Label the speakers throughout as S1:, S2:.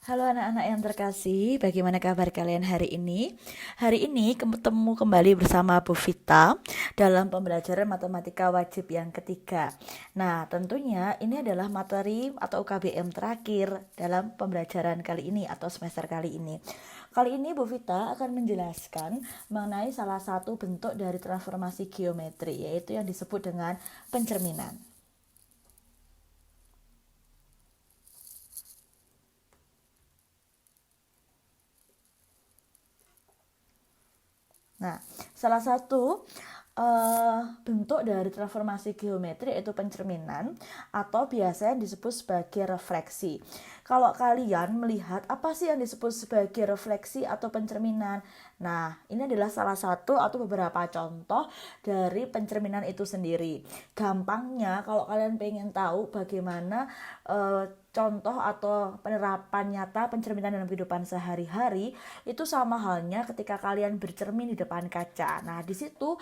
S1: Halo anak-anak yang terkasih, bagaimana kabar kalian hari ini? Hari ini ketemu kembali bersama Bu Vita dalam pembelajaran matematika wajib yang ketiga. Nah, tentunya ini adalah materi atau UKBM terakhir dalam pembelajaran kali ini atau semester kali ini. Kali ini Bu Vita akan menjelaskan mengenai salah satu bentuk dari transformasi geometri, yaitu yang disebut dengan pencerminan. Nah, salah satu bentuk dari transformasi geometri yaitu pencerminan atau biasanya disebut sebagai refleksi. Kalau kalian melihat apa sih yang disebut sebagai refleksi atau pencerminan? Nah, ini adalah salah satu atau beberapa contoh dari pencerminan itu sendiri. Gampangnya kalau kalian pengen tahu bagaimana contoh atau penerapan nyata pencerminan dalam kehidupan sehari-hari, itu sama halnya ketika kalian bercermin di depan kaca. Nah, di situ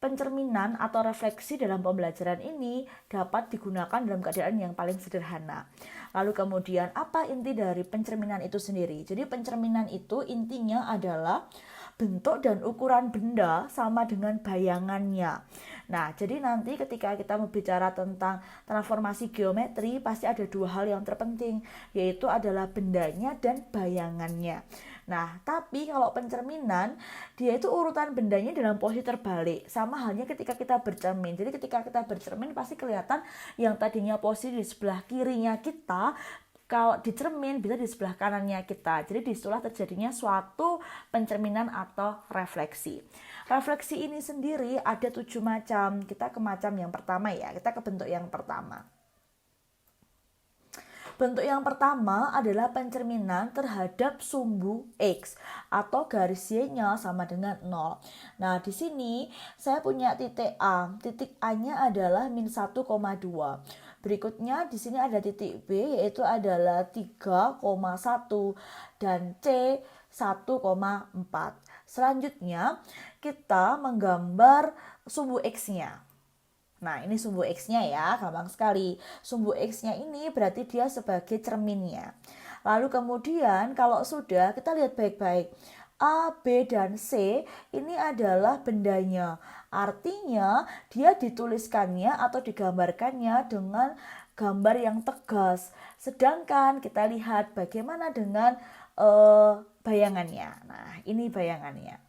S1: pencerminan atau refleksi dalam pembelajaran ini dapat digunakan dalam keadaan yang paling sederhana. Lalu kemudian apa inti dari pencerminan itu sendiri? Jadi pencerminan itu intinya adalah bentuk dan ukuran benda sama dengan bayangannya. Nah, jadi nanti ketika kita berbicara tentang transformasi geometri, pasti ada dua hal yang terpenting, yaitu adalah bendanya dan bayangannya. Nah, tapi kalau pencerminan, dia itu urutan bendanya dalam posisi terbalik. Sama halnya ketika kita bercermin. Jadi ketika kita bercermin pasti kelihatan yang tadinya posisi di sebelah kirinya kita, kalau di cermin bisa di sebelah kanannya kita. Jadi disitulah terjadinya suatu pencerminan atau refleksi. Refleksi ini sendiri ada 7 macam. Kita ke macam yang pertama ya. Kita ke bentuk yang pertama. Bentuk yang pertama adalah pencerminan terhadap sumbu X atau garis Y-nya sama dengan 0. Nah, di sini saya punya titik A. Titik A-nya adalah min 1,2. Berikutnya di sini ada titik B yaitu adalah 3,1 dan C 1,4. Selanjutnya kita menggambar sumbu X-nya. Nah, ini sumbu X-nya ya, gampang sekali. Sumbu X-nya ini berarti dia sebagai cerminnya. Lalu kemudian kalau sudah, kita lihat baik-baik. A, B, dan C ini adalah bendanya. Artinya dia dituliskannya atau digambarkannya dengan gambar yang tegas. Sedangkan kita lihat bagaimana dengan bayangannya. Nah, ini bayangannya.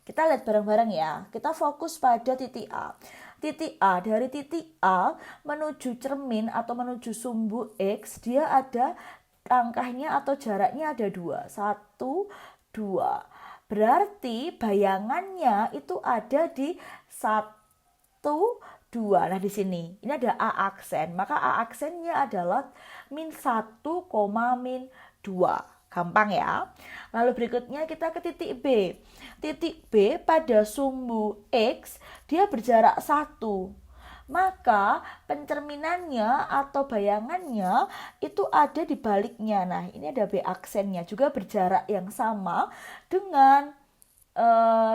S1: Kita lihat bareng-bareng ya. Kita fokus pada titik A. Titik A, dari titik A menuju cermin atau menuju sumbu X, dia ada langkahnya atau jaraknya ada 2. 1, 2. Berarti bayangannya itu ada di 1, 2. Nah, di sini. Ini ada A aksen. Maka A aksennya adalah min 1, min 2. Gampang ya. Lalu berikutnya kita ke titik B. Titik B pada sumbu X dia berjarak 1. Maka pencerminannya atau bayangannya itu ada di baliknya. Nah, ini ada B aksennya juga berjarak yang sama dengan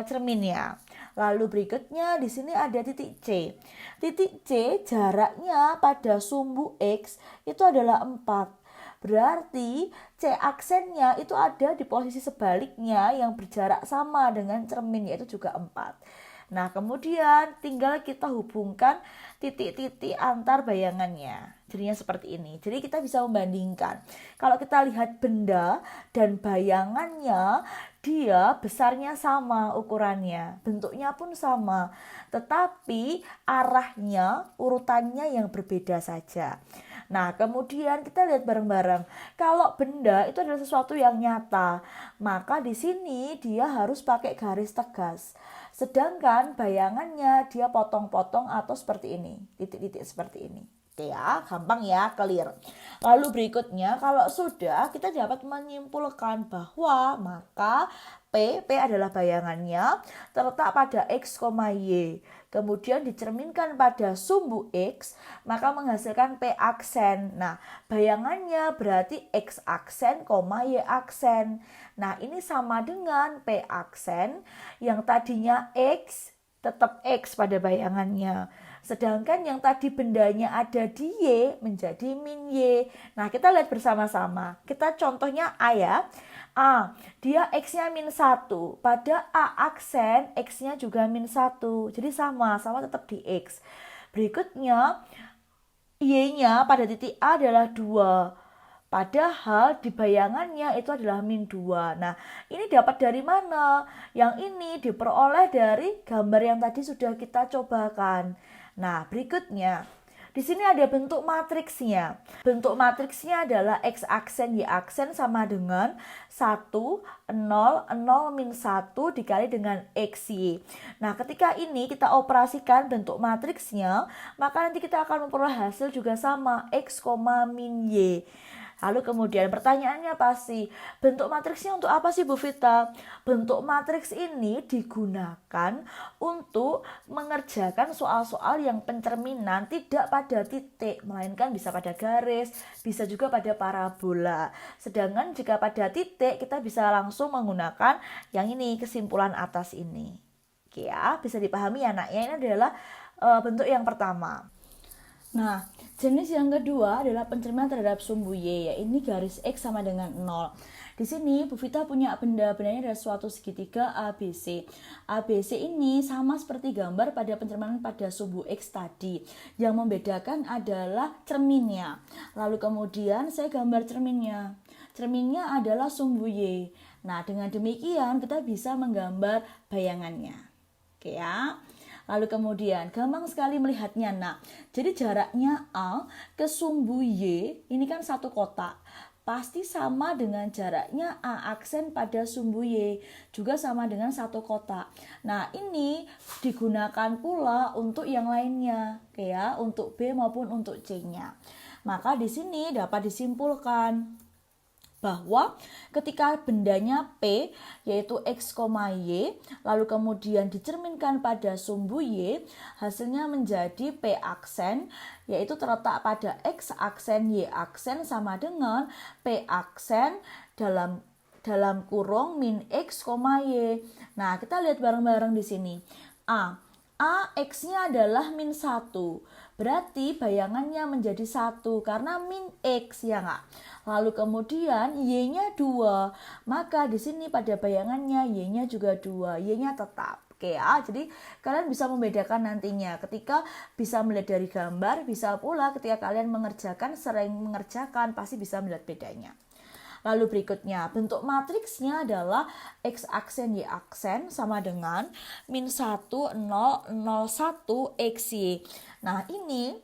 S1: cerminnya. Lalu berikutnya di sini ada titik C. Titik C jaraknya pada sumbu X itu adalah 4. Berarti C aksennya itu ada di posisi sebaliknya yang berjarak sama dengan cermin yaitu juga 4. Nah, kemudian tinggal kita hubungkan titik-titik antar bayangannya. Jadinya seperti ini. Jadi kita bisa membandingkan. Kalau kita lihat benda dan bayangannya, dia besarnya sama ukurannya, bentuknya pun sama. Tetapi arahnya, urutannya yang berbeda saja. Nah, kemudian kita lihat bareng-bareng. Kalau benda itu adalah sesuatu yang nyata, maka di sini dia harus pakai garis tegas. Sedangkan bayangannya dia potong-potong atau seperti ini, titik-titik seperti ini. Oke ya, gampang ya, clear. Lalu berikutnya, kalau sudah kita dapat menyimpulkan bahwa maka P adalah bayangannya terletak pada X, Y. Kemudian dicerminkan pada sumbu X, maka menghasilkan P aksen. Nah, bayangannya berarti X aksen, Y aksen. Nah, ini sama dengan P aksen yang tadinya X, tetap X pada bayangannya. Sedangkan yang tadi bendanya ada di Y menjadi min Y. Nah, kita lihat bersama-sama. Kita contohnya A ya. A, dia X-nya min 1. Pada A aksen, X-nya juga min 1. Jadi sama tetap di X. Berikutnya, Y-nya pada titik A adalah 2. Padahal di bayangannya itu adalah min 2. Nah, ini dapat dari mana? Yang ini diperoleh dari gambar yang tadi sudah kita cobakan. Nah, berikutnya. Di sini ada bentuk matriksnya. Bentuk matriksnya adalah X aksen Y aksen sama dengan 1, 0, 0, min 1 dikali dengan XY. Nah, ketika ini kita operasikan bentuk matriksnya, maka nanti kita akan memperoleh hasil juga sama, X, min Y. Lalu kemudian pertanyaannya pasti, bentuk matriksnya untuk apa sih Bu Vita? Bentuk matriks ini digunakan untuk mengerjakan soal-soal yang pencerminan tidak pada titik, melainkan bisa pada garis, bisa juga pada parabola. Sedangkan jika pada titik, kita bisa langsung menggunakan yang ini, kesimpulan atas ini. Oke ya, bisa dipahami ya naknya, ini adalah bentuk yang pertama. Nah, jenis yang kedua adalah pencerminan terhadap sumbu Y, ya ini garis X sama dengan 0. Di sini Bu Vita punya benda-bendanya adalah suatu segitiga ABC. ABC ini sama seperti gambar pada pencerminan pada sumbu X tadi. Yang membedakan adalah cerminnya. Lalu kemudian saya gambar cerminnya. Cerminnya adalah sumbu Y. Nah, dengan demikian kita bisa menggambar bayangannya. Oke ya. Lalu kemudian gampang sekali melihatnya. Nah, jadi jaraknya A ke sumbu Y ini kan satu kotak. Pasti sama dengan jaraknya A aksen pada sumbu Y. Juga sama dengan satu kotak. Nah, ini digunakan pula untuk yang lainnya. Oke ya, untuk B maupun untuk C-nya. Maka di sini dapat disimpulkan bahwa ketika bendanya P yaitu X, Y lalu kemudian dicerminkan pada sumbu Y, hasilnya menjadi P aksen yaitu terletak pada X aksen Y aksen sama dengan P aksen dalam kurung min X, Y. Nah, kita lihat bareng-bareng di sini. A X-nya adalah min 1. Berarti bayangannya menjadi 1 karena min X ya enggak? Lalu kemudian Y-nya 2. Maka di sini pada bayangannya Y-nya juga 2. Y-nya tetap. Oke ya, jadi kalian bisa membedakan nantinya ketika bisa melihat dari gambar, bisa pula ketika kalian sering mengerjakan pasti bisa melihat bedanya. Lalu berikutnya, bentuk matriksnya adalah X aksen Y aksen sama dengan min 1, 0, 0, 1, XY. Nah, ini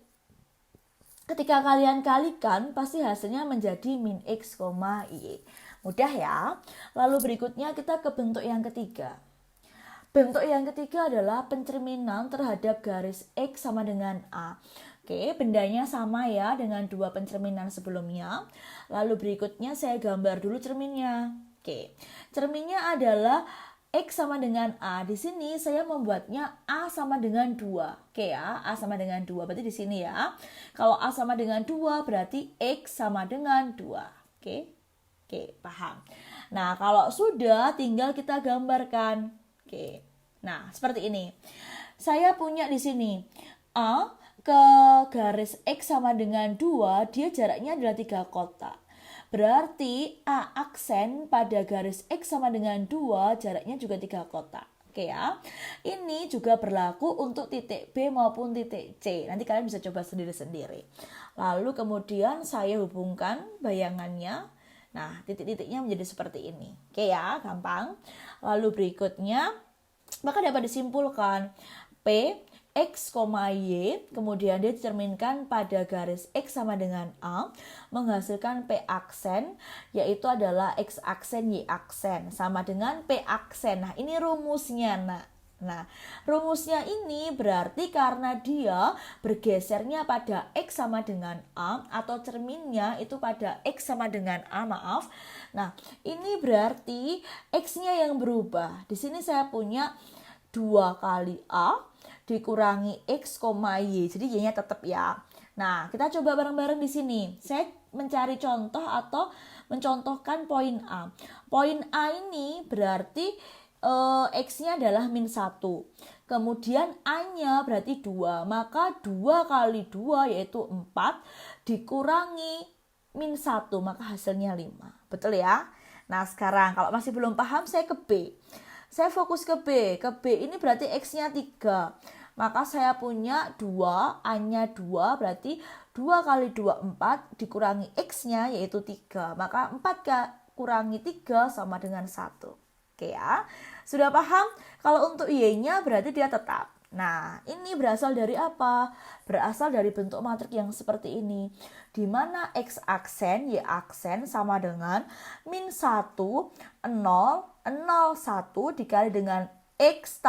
S1: ketika kalian kalikan, pasti hasilnya menjadi min X, Y. Mudah ya. Lalu berikutnya kita ke bentuk yang ketiga. Bentuk yang ketiga adalah pencerminan terhadap garis X sama dengan A. Oke, bendanya sama ya dengan dua pencerminan sebelumnya. Lalu berikutnya saya gambar dulu cerminnya. Oke, cerminnya adalah X sama dengan A. Di sini saya membuatnya A sama dengan 2. Oke ya, A sama dengan 2. Berarti di sini ya. Kalau A sama dengan 2 berarti X sama dengan 2. Oke, paham. Nah, kalau sudah tinggal kita gambarkan. Oke, nah seperti ini. Saya punya di sini A ke garis X sama dengan 2, dia jaraknya adalah 3 kotak. Berarti A aksen pada garis X sama dengan 2, jaraknya juga 3 kotak. Oke ya. Ini juga berlaku untuk titik B maupun titik C. Nanti kalian bisa coba sendiri-sendiri. Lalu kemudian saya hubungkan bayangannya. Nah, titik-titiknya menjadi seperti ini. Oke ya, gampang. Lalu berikutnya, maka dapat disimpulkan P X, Y, kemudian dia dicerminkan pada garis X sama dengan A, menghasilkan P aksen, yaitu adalah X aksen, Y aksen, sama dengan P aksen. Nah, ini rumusnya, Nah, rumusnya ini berarti karena dia bergesernya pada X sama dengan A, atau cerminnya itu pada X sama dengan A, maaf. Nah, ini berarti X-nya yang berubah. Di sini saya punya 2 kali A, dikurangi X, Y. Jadi Y-nya tetap ya. Nah, kita coba bareng-bareng di sini. Saya mencari contoh atau mencontohkan poin A. Poin A ini berarti X-nya adalah min 1. Kemudian A-nya berarti 2. Maka 2 kali 2 yaitu 4 dikurangi min 1. Maka hasilnya 5. Betul ya? Nah sekarang kalau masih belum paham saya ke B. Saya fokus ke B. Ke B ini berarti X-nya 3. Maka saya punya 2, A-nya 2 berarti 2 kali 2 4 dikurangi X-nya yaitu 3. Maka 4 kurangi 3 sama dengan 1. Oke ya. Sudah paham? Kalau untuk Y-nya berarti dia tetap. Nah, ini berasal dari apa? Berasal dari bentuk matrik yang seperti ini. Di mana X aksen, Y aksen sama dengan min 1, 0, 0, 1 dikali dengan X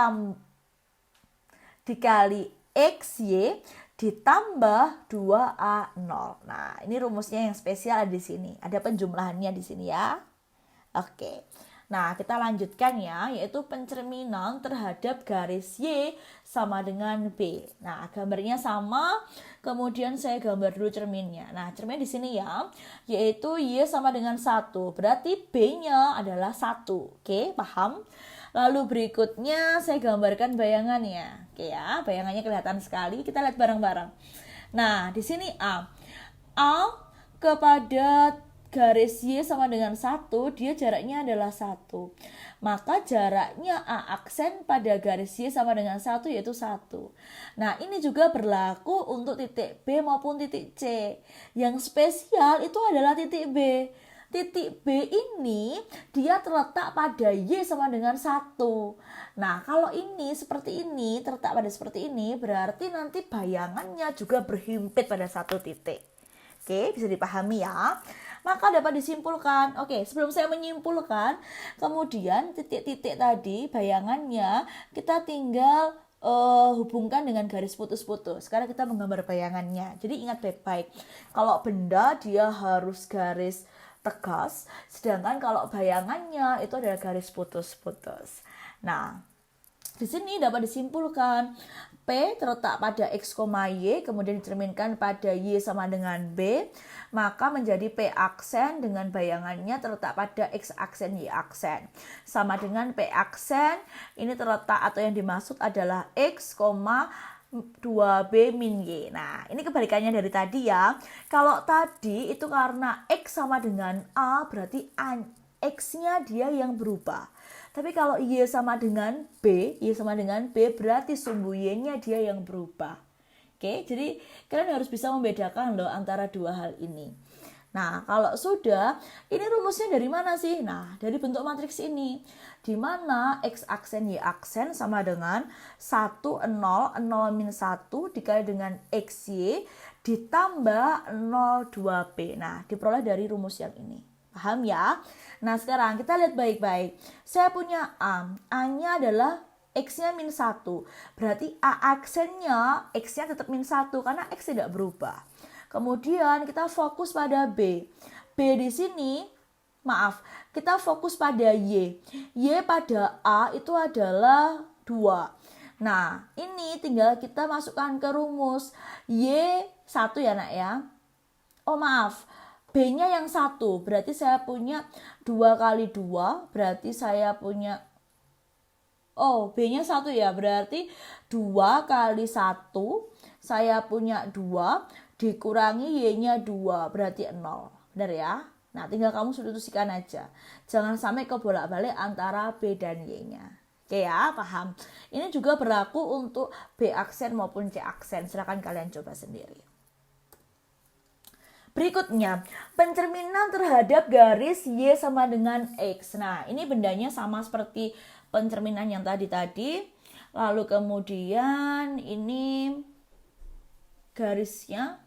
S1: dikali XY ditambah 2A0. Nah, ini rumusnya yang spesial di sini. Ada penjumlahannya di sini ya. Oke. Nah, kita lanjutkan ya, yaitu pencerminan terhadap garis Y sama dengan B. Nah, gambarnya sama, kemudian saya gambar dulu cerminnya. Nah, cermin di sini ya, yaitu Y sama dengan 1, berarti B-nya adalah 1. Oke, paham? Lalu berikutnya saya gambarkan bayangannya. Oke ya, bayangannya kelihatan sekali, kita lihat bareng-bareng. Nah, di sini A kepada garis Y sama dengan 1, dia jaraknya adalah 1. Maka jaraknya A aksen pada garis Y sama dengan 1 yaitu 1. Nah, ini juga berlaku untuk titik B maupun titik C. Yang spesial itu adalah titik B. Titik B ini dia terletak pada Y sama dengan 1. Nah, kalau ini seperti ini, terletak pada seperti ini, berarti nanti bayangannya juga berhimpit pada satu titik. Oke, bisa dipahami ya. Maka dapat disimpulkan. Oke, sebelum saya menyimpulkan, kemudian titik-titik tadi bayangannya kita tinggal hubungkan dengan garis putus-putus. Sekarang kita menggambar bayangannya. Jadi ingat baik-baik. Kalau benda dia harus garis tegas, sedangkan kalau bayangannya itu adalah garis putus-putus. Nah, di sini dapat disimpulkan P terletak pada X, Y, kemudian dicerminkan pada Y sama dengan B, maka menjadi P aksen dengan bayangannya terletak pada X aksen, Y aksen. Sama dengan P aksen, ini terletak atau yang dimaksud adalah X, 2B min Y. Nah, ini kebalikannya dari tadi ya. Kalau tadi itu karena X sama dengan A, berarti X-nya dia yang berubah. Tapi kalau Y sama dengan B, berarti sumbu Y-nya dia yang berubah. Oke, jadi kalian harus bisa membedakan loh antara dua hal ini. Nah, kalau sudah, ini rumusnya dari mana sih? Nah, dari bentuk matriks ini. Di mana X aksen, Y aksen sama dengan 1, 0, 0 min 1 dikali dengan XY ditambah 0, 2P. Nah, diperoleh dari rumus yang ini. Paham ya? Nah, sekarang kita lihat baik-baik. Saya punya A. A-nya adalah X-nya min 1. Berarti A aksennya, X-nya tetap min 1 karena X tidak berubah. Kemudian kita fokus pada B. B di sini, kita fokus pada Y. Y pada A itu adalah 2. Nah, ini tinggal kita masukkan ke rumus. Y 1 ya nak ya. B-nya yang 1, berarti saya punya 2 kali 2, berarti saya punya, B-nya 1 ya, berarti 2 kali 1, saya punya 2, dikurangi Y-nya 2, berarti 0, benar ya? Nah, tinggal kamu substitusikan aja, jangan sampai kebolak-balik antara B dan Y-nya. Oke ya, paham? Ini juga berlaku untuk B aksen maupun C aksen, silakan kalian coba sendiri. Berikutnya, pencerminan terhadap garis Y sama dengan X. Nah, ini bendanya sama seperti pencerminan yang tadi. Lalu kemudian ini garisnya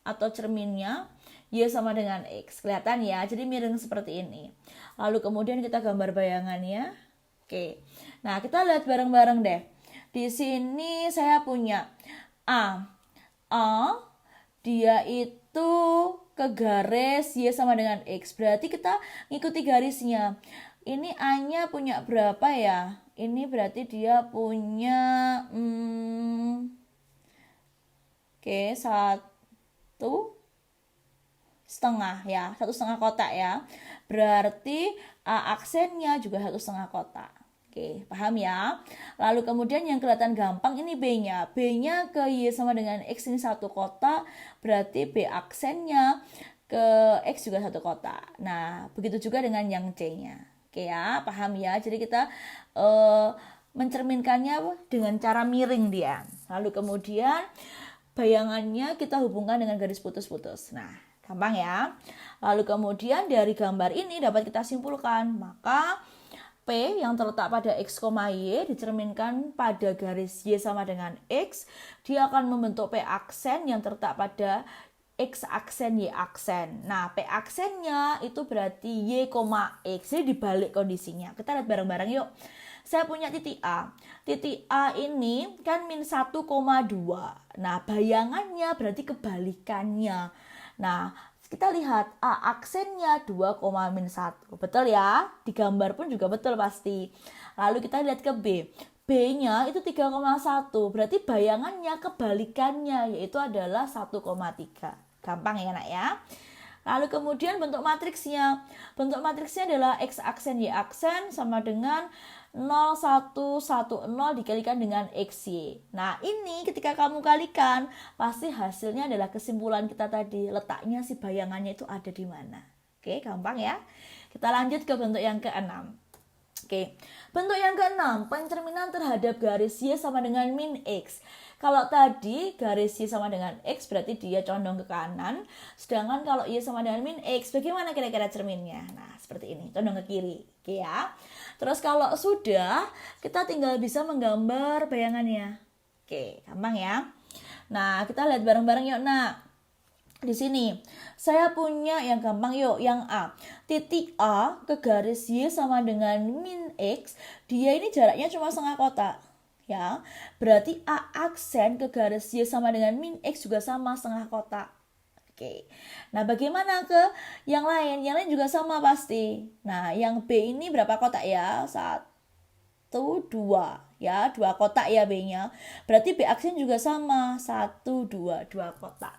S1: atau cerminnya Y sama dengan X. Kelihatan ya, jadi miring seperti ini. Lalu kemudian kita gambar bayangannya. Oke, nah kita lihat bareng-bareng deh. Di sini saya punya A, dia itu ke garis Y sama dengan X. Berarti kita ngikuti garisnya. Ini A-nya punya berapa ya? Ini berarti dia punya 1,5 ya, 1,5 kotak ya. Berarti A aksennya juga 1,5 kotak. Oke, paham ya? Lalu kemudian yang kelihatan gampang ini B-nya. B-nya ke Y sama dengan X ini satu kotak, berarti B aksennya ke X juga satu kotak. Nah, begitu juga dengan yang C-nya. Oke ya, paham ya? Jadi kita mencerminkannya dengan cara miring dia. Lalu kemudian bayangannya kita hubungkan dengan garis putus-putus. Nah, gampang ya. Lalu kemudian dari gambar ini dapat kita simpulkan, maka P yang terletak pada X, Y dicerminkan pada garis Y sama dengan X. Dia akan membentuk P aksen yang terletak pada X aksen, Y aksen. Nah, P aksennya itu berarti Y, X. Jadi dibalik kondisinya. Kita lihat bareng-bareng yuk. Saya punya titik A. Titik A ini kan min 1,2. Nah, bayangannya berarti kebalikannya. Nah, kita lihat A aksennya 2,-1. Betul ya? Di gambar pun juga betul pasti. Lalu kita lihat ke B. B-nya itu 3,1. Berarti bayangannya kebalikannya yaitu adalah 1,3. Gampang ya nak ya? Lalu kemudian bentuk matriksnya. Bentuk matriksnya adalah X aksen Y aksen sama dengan 0, 1, 1, 0 dikalikan dengan XY. Nah ini ketika kamu kalikan pasti hasilnya adalah kesimpulan kita tadi. Letaknya si bayangannya itu ada di mana. Oke, gampang ya. Kita lanjut ke bentuk yang ke-6. Oke, bentuk yang ke-6, pencerminan terhadap garis Y sama dengan min X. Kalau tadi garis Y sama dengan X berarti dia condong ke kanan. Sedangkan kalau Y sama dengan min X, bagaimana kira-kira cerminnya? Nah, seperti ini, condong ke kiri. Oke ya. Terus kalau sudah, kita tinggal bisa menggambar bayangannya. Oke, gampang ya. Nah, kita lihat bareng-bareng yuk. Nah, di sini saya punya yang gampang yuk, yang A. Titik A ke garis Y sama dengan min X, dia ini jaraknya cuma setengah kotak. Ya, berarti A aksen ke garis Y sama dengan min X juga sama setengah kotak. Oke. Nah, bagaimana ke yang lain? Yang lain juga sama pasti. Nah, yang B ini berapa kotak ya? 1, 2. Ya, 2 kotak ya B-nya. Berarti B aksen juga sama. 1, 2, 2 kotak.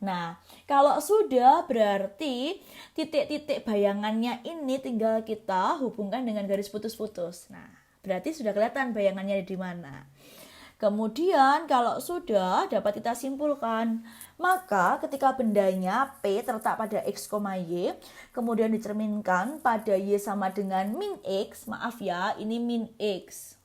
S1: Nah, kalau sudah berarti titik-titik bayangannya ini tinggal kita hubungkan dengan garis putus-putus. Nah, berarti sudah kelihatan bayangannya di mana. Kemudian kalau sudah dapat kita simpulkan, maka ketika bendanya P terletak pada X, Y, kemudian dicerminkan pada Y sama dengan min X, maaf ya, ini min X.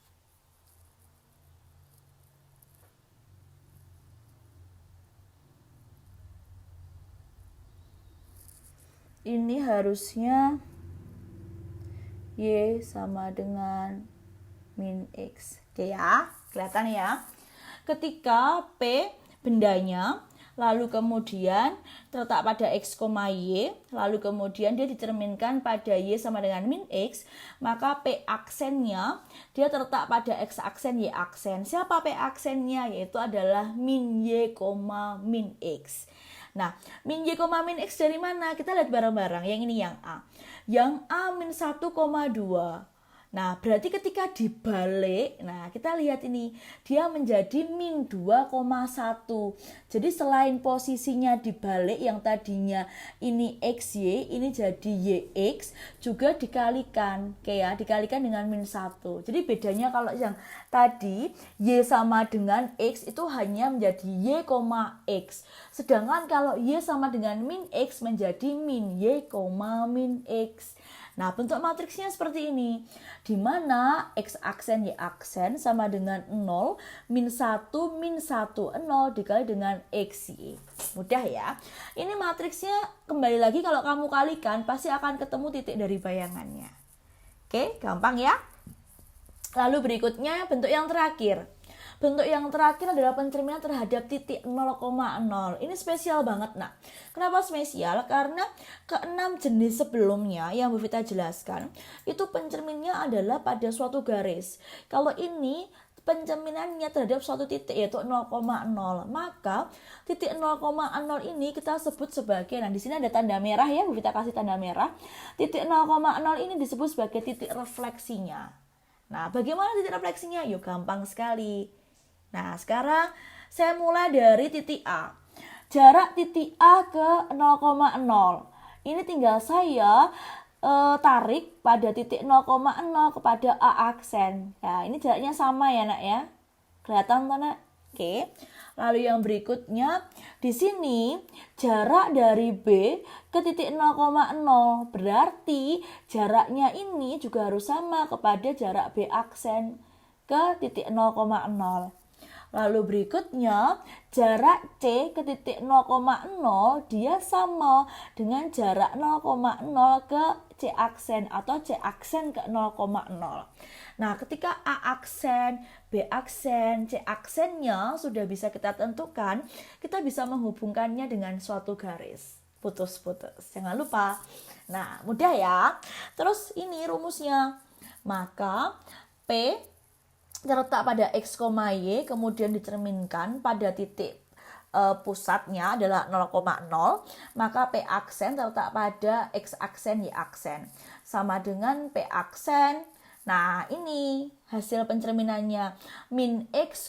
S1: Ini harusnya Y sama dengan min X. Oke ya. Kelihatan ya. Ketika P bendanya, lalu kemudian terletak pada X, Y, lalu kemudian dia dicerminkan pada Y sama dengan min X, maka P aksennya dia terletak pada X aksen, Y aksen. Siapa P aksennya? Yaitu adalah min Y, min X. Nah, min Y, min X dari mana? Kita lihat bareng-barang. Yang ini yang A. Yang A min 1,2. Nah, berarti ketika dibalik, nah kita lihat ini, dia menjadi min 2,1. Jadi selain posisinya dibalik yang tadinya ini XY, ini jadi YX, juga dikalikan, kayak dikalikan dengan min 1. Jadi bedanya kalau yang tadi Y sama dengan X itu hanya menjadi Y, X. Sedangkan kalau Y sama dengan min X menjadi min Y, min X. Nah, bentuk matriksnya seperti ini, di mana X aksen Y aksen sama dengan 0, min 1, min 1, 0 dikali dengan XY. Mudah ya. Ini matriksnya kembali lagi kalau kamu kalikan, pasti akan ketemu titik dari bayangannya. Oke, gampang ya. Lalu berikutnya bentuk yang terakhir. Bentuk yang terakhir adalah pencerminan terhadap titik 0,0. Ini spesial banget, nak. Kenapa spesial? Karena ke-6 jenis sebelumnya yang Bu Vita jelaskan, itu pencerminannya adalah pada suatu garis. Kalau ini pencerminannya terhadap suatu titik yaitu 0,0. Maka titik 0,0 ini kita sebut sebagai, nah di sini ada tanda merah ya, Bu Vita kasih tanda merah. Titik 0,0 ini disebut sebagai titik refleksinya. Nah, bagaimana titik refleksinya? Yuk, gampang sekali. Nah, sekarang saya mulai dari titik A. Jarak titik A ke 0,0. Ini tinggal saya tarik pada titik 0,0 kepada A aksen. Ya, ini jaraknya sama ya nak ya. Kelihatan kan nak? Oke. Lalu yang berikutnya, di sini jarak dari B ke titik 0,0. Berarti jaraknya ini juga harus sama kepada jarak B aksen ke titik 0,0. Lalu berikutnya, jarak C ke titik 0,0 dia sama dengan jarak 0,0 ke C aksen atau C aksen ke 0,0. Nah, ketika A aksen, B aksen, C aksennya sudah bisa kita tentukan, kita bisa menghubungkannya dengan suatu garis. Putus-putus. Jangan lupa. Nah, mudah ya. Terus ini rumusnya. Maka P terletak pada X, Y, kemudian dicerminkan pada titik pusatnya adalah 0,0, maka P aksen terletak pada X aksen, Y aksen. Sama dengan P aksen. Nah, ini hasil pencerminannya. Min X,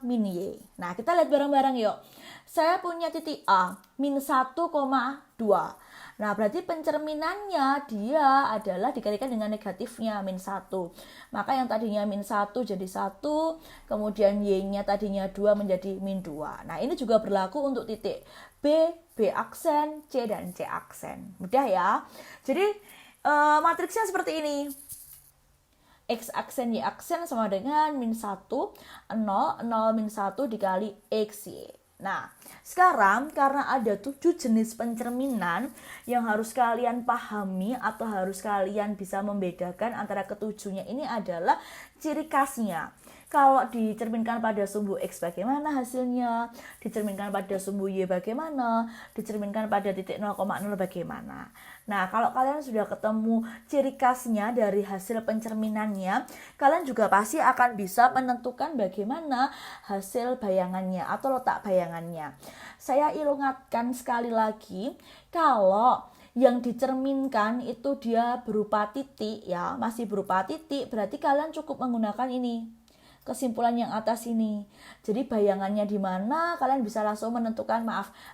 S1: min Y. Nah, kita lihat bareng-bareng yuk. Saya punya titik A, min 1,2. Nah, berarti pencerminannya dia adalah dikalikan dengan negatifnya, min 1. Maka yang tadinya min 1 jadi 1, kemudian Y-nya tadinya 2 menjadi min 2. Nah, ini juga berlaku untuk titik B, B aksen, C, dan C aksen. Mudah ya? Jadi, matriksnya seperti ini. X aksen, Y aksen sama dengan min 1, 0, 0, min 1 dikali X, Y. Nah, sekarang karena ada 7 jenis pencerminan yang harus kalian pahami atau harus kalian bisa membedakan antara ketujuhnya ini adalah ciri khasnya. Kalau dicerminkan pada sumbu X bagaimana hasilnya, dicerminkan pada sumbu Y bagaimana, dicerminkan pada titik 0,0 bagaimana. Nah, kalau kalian sudah ketemu ciri khasnya dari hasil pencerminannya, kalian juga pasti akan bisa menentukan bagaimana hasil bayangannya atau letak bayangannya. Saya ingatkan sekali lagi, kalau yang dicerminkan itu dia berupa titik ya, masih berupa titik, berarti kalian cukup menggunakan ini. Kesimpulan yang atas ini. Jadi bayangannya di mana, kalian bisa langsung menentukan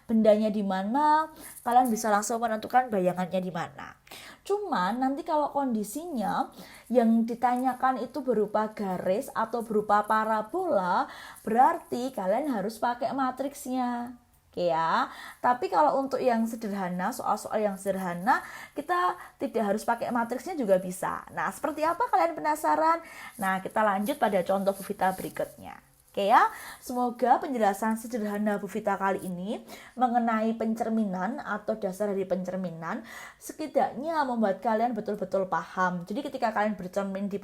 S1: bendanya di mana, kalian bisa langsung menentukan bayangannya di mana. Cuman nanti kalau kondisinya yang ditanyakan itu berupa garis atau berupa parabola, berarti kalian harus pakai matriksnya. Oke ya, tapi kalau untuk yang sederhana, soal-soal yang sederhana, kita tidak harus pakai matriksnya juga bisa. Nah, seperti apa kalian penasaran? Nah, kita lanjut pada contoh Bu Vita berikutnya. Oke ya, semoga penjelasan sederhana Bu Vita kali ini mengenai pencerminan atau dasar dari pencerminan setidaknya membuat kalian betul-betul paham. Jadi ketika kalian bercermin di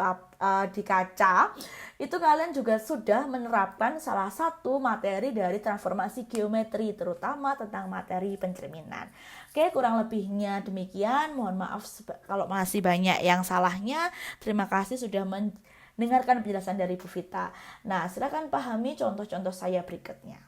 S1: kaca, itu kalian juga sudah menerapkan salah satu materi dari transformasi geometri, terutama tentang materi pencerminan. Oke, kurang lebihnya demikian. Mohon maaf kalau masih banyak yang salahnya. Terima kasih sudah mendengarkan penjelasan dari Bu Vita. Nah, silakan pahami contoh-contoh saya berikutnya.